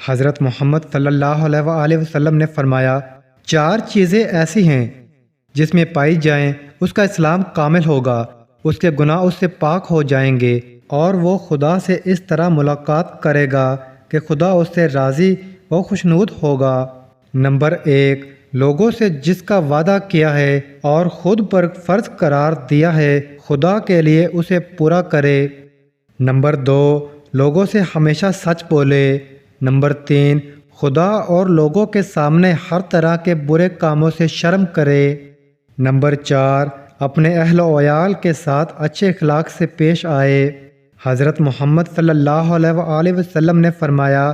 حضرت محمد صلی اللہ علیہ وآلہ وسلم نے فرمایا، 4 چیزیں ایسی ہیں جس میں پائی جائیں اس کا اسلام کامل ہوگا، اس کے گناہ اس سے پاک ہو جائیں گے اور وہ خدا سے اس طرح ملاقات کرے گا کہ خدا اس سے راضی و خوشنود ہوگا۔ نمبر 1، لوگوں سے جس کا وعدہ کیا ہے اور خود پر فرض قرار دیا ہے خدا کے لیے اسے پورا کرے۔ نمبر 2، لوگوں سے ہمیشہ سچ بولے۔ نمبر 3، خدا اور لوگوں کے سامنے ہر طرح کے برے کاموں سے شرم کرے۔ نمبر 4، اپنے اہل و عیال کے ساتھ اچھے اخلاق سے پیش آئے۔ حضرت محمد صلی اللہ علیہ وآلہ وسلم نے فرمایا،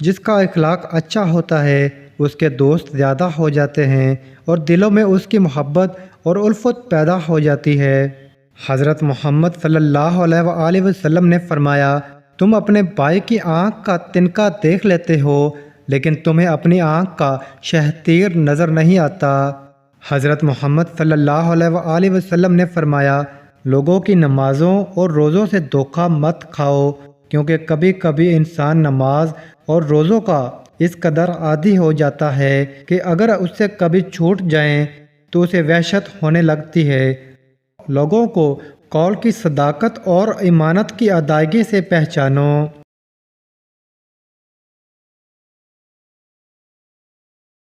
جس کا اخلاق اچھا ہوتا ہے اس کے دوست زیادہ ہو جاتے ہیں اور دلوں میں اس کی محبت اور الفت پیدا ہو جاتی ہے۔ حضرت محمد صلی اللہ علیہ وآلہ وسلم نے فرمایا، تم اپنے بھائی کی آنکھ کا تنکا دیکھ لیتے ہو لیکن تمہیں اپنی آنکھ کا شہتیر نظر نہیں آتا۔ حضرت محمد صلی اللہ علیہ وآلہ وسلم نے فرمایا، لوگوں کی نمازوں اور روزوں سے دھوکہ مت کھاؤ، کیونکہ کبھی کبھی انسان نماز اور روزوں کا اس قدر عادی ہو جاتا ہے کہ اگر اس سے کبھی چھوٹ جائیں تو اسے وحشت ہونے لگتی ہے۔ لوگوں کو قول کی صداقت اور امانت کی ادائیگی سے پہچانو۔